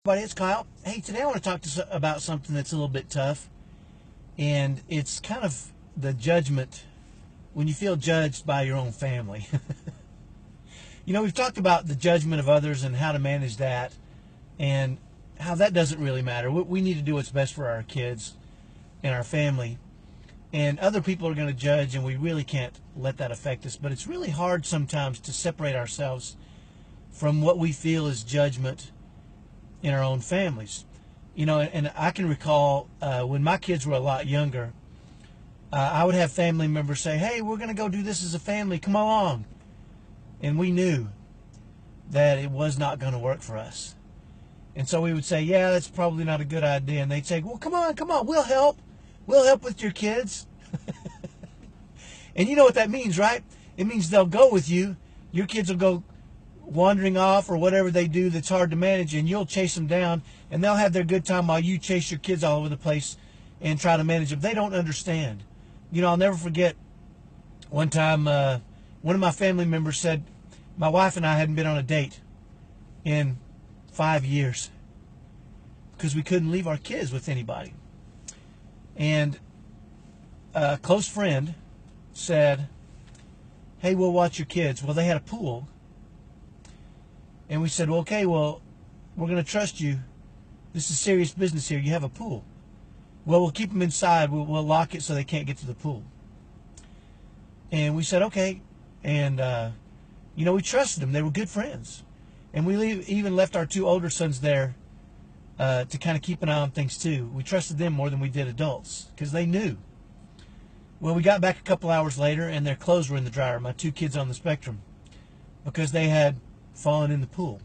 Everybody, it's Kyle. Hey, today I want to talk about something that's a little bit tough, and it's kind of the judgment when you feel judged by your own family. We've talked about the judgment of others and how to manage that, and how that doesn't really matter. We need to do what's best for our kids and our family, and other people are going to judge, and we really can't let that affect us. But it's really hard sometimes to separate ourselves from what we feel is judgment in our own families. And I can recall when my kids were a lot younger, I would have family members say, "Hey, we're going to go do this as a family, come along." And we knew that it was not going to work for us. And so we would say, "Yeah, that's probably not a good idea." And they'd say, "Well, come on, we'll help. We'll help with your kids." And you know what that means, right? It means they'll go with you. Your kids will go wandering off or whatever they do that's hard to manage, and you'll chase them down, and they'll have their good time while you chase your kids all over the place and try to manage them. They don't understand. I'll never forget one time one of my family members said my wife and I hadn't been on a date in 5 years because we couldn't leave our kids with anybody. And a close friend said, "Hey, we'll watch your kids." Well, they had a pool. And we said, "Well, okay, we're going to trust you. This is serious business here. You have a pool." "Well, we'll keep them inside. We'll lock it so they can't get to the pool." And we said, "Okay." And, we trusted them. They were good friends. And we even left our 2 older sons there to kind of keep an eye on things too. We trusted them more than we did adults because they knew. Well, we got back a couple hours later, and their clothes were in the dryer, my 2 kids on the spectrum, because they had fallen in the pool.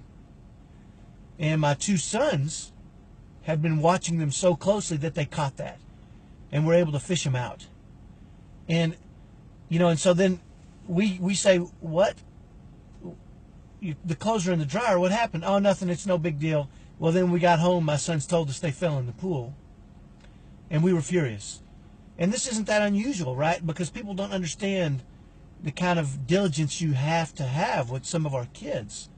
And my 2 sons had been watching them so closely that they caught that and were able to fish them out. And so then we say, "What? The clothes are in the dryer. What happened?" "Oh, nothing. It's no big deal." Well, then we got home. My sons told us they fell in the pool, and we were furious. And this isn't that unusual, right? Because people don't understand the kind of diligence you have to have with some of our kids.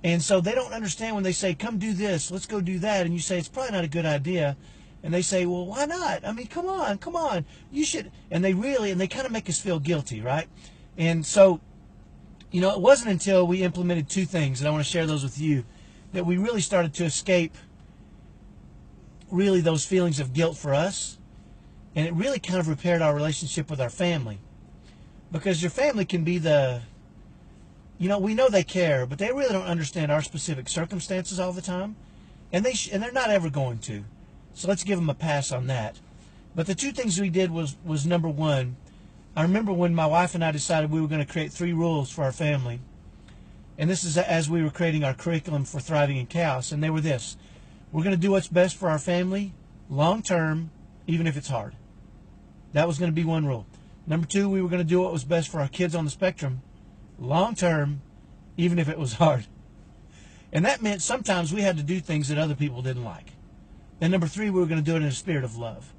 And so they don't understand when they say, "Come do this, let's go do that." And you say, "It's probably not a good idea." And they say, "Well, why not? I mean, come on, you should." And they kind of make us feel guilty, right? And so, it wasn't until we implemented 2 things, and I want to share those with you, that we really started to escape really those feelings of guilt for us. And it really kind of repaired our relationship with our family. Because your family can be we know they care, but they really don't understand our specific circumstances all the time. And they're not ever going to. So let's give them a pass on that. But the 2 things we did was number 1, I remember when my wife and I decided we were going to create 3 rules for our family. And this is as we were creating our curriculum for Thriving in Chaos. And they were this: we're going to do what's best for our family long term, even if it's hard. That was going to be 1 rule. Number 2, we were going to do what was best for our kids on the spectrum long term, even if it was hard. And that meant sometimes we had to do things that other people didn't like. And number 3, we were going to do it in a spirit of love.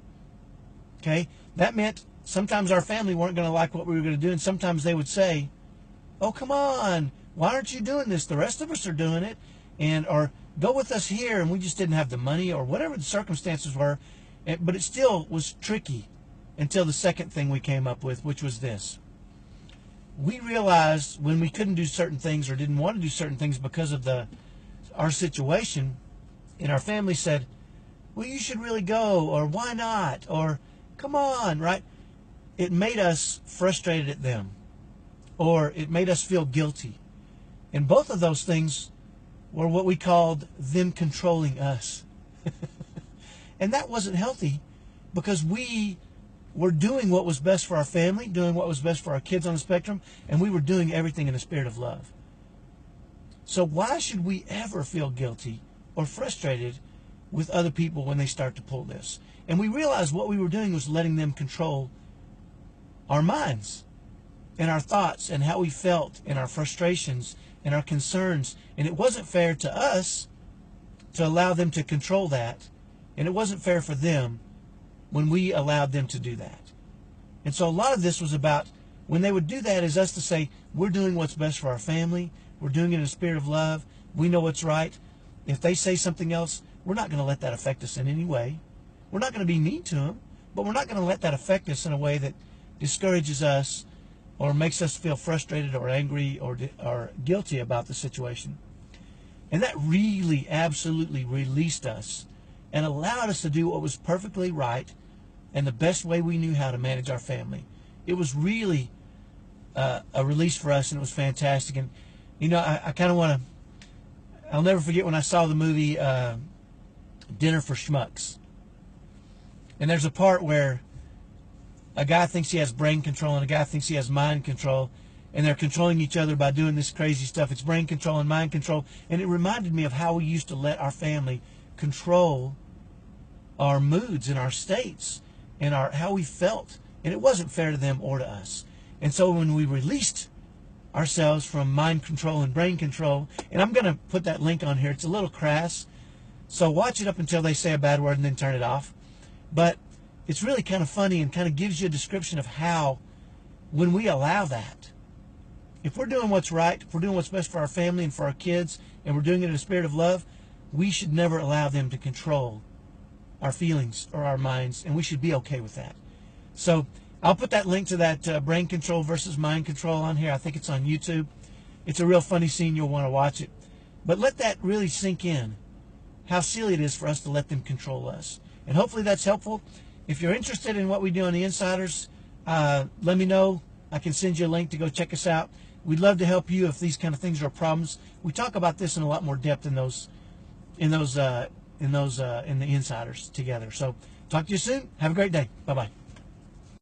Okay? That meant sometimes our family weren't going to like what we were going to do, and sometimes they would say, "Oh, come on, why aren't you doing this? The rest of us are doing it." Or "Go with us here," and we just didn't have the money, or whatever the circumstances were. But it still was tricky until the second thing we came up with, which was this. We realized when we couldn't do certain things or didn't want to do certain things because of our situation, and our family said, "Well, you should really go," or "Why not?" or "Come on," right? It made us frustrated at them, or it made us feel guilty. And both of those things were what we called them controlling us. And that wasn't healthy, because we were doing what was best for our family, doing what was best for our kids on the spectrum, and we were doing everything in a spirit of love. So why should we ever feel guilty or frustrated with other people when they start to pull this? And we realized what we were doing was letting them control our minds and our thoughts and how we felt and our frustrations and our concerns. And it wasn't fair to us to allow them to control that. And it wasn't fair for them when we allowed them to do that. And so a lot of this was about when they would do that is us to say, we're doing what's best for our family. We're doing it in a spirit of love. We know what's right. if they say something else, we're not going to let that affect us in any way. We're not going to be mean to them, but we're not going to let that affect us in a way that discourages us or makes us feel frustrated or angry or guilty about the situation. And that really absolutely released us and allowed us to do what was perfectly right and the best way we knew how to manage our family. It was really a release for us, and it was fantastic. And, you know, I kind of want to, I'll never forget when I saw the movie Dinner for Schmucks. And there's a part where a guy thinks he has brain control and a guy thinks he has mind control, and they're controlling each other by doing this crazy stuff. It's brain control and mind control. And it reminded me of how we used to let our family control our moods and our states and how we felt. And it wasn't fair to them or to us. And so when we released ourselves from mind control and brain control, and I'm going to put that link on here. It's a little crass, so watch it up until they say a bad word and then turn it off. But it's really kind of funny and kind of gives you a description of how, when we allow that, if we're doing what's right, if we're doing what's best for our family and for our kids, and we're doing it in a spirit of love, we should never allow them to control our feelings or our minds, and we should be okay with that. So I'll put that link to that brain control versus mind control on here. I think it's on YouTube. It's a real funny scene. You'll want to watch it. But let that really sink in, how silly it is for us to let them control us. And hopefully that's helpful. If you're interested in what we do on the Insiders, let me know. I can send you a link to go check us out. We'd love to help you if these kind of things are problems. We talk about this in a lot more depth in the Insiders together. So talk to you soon. Have a great day. Bye-bye.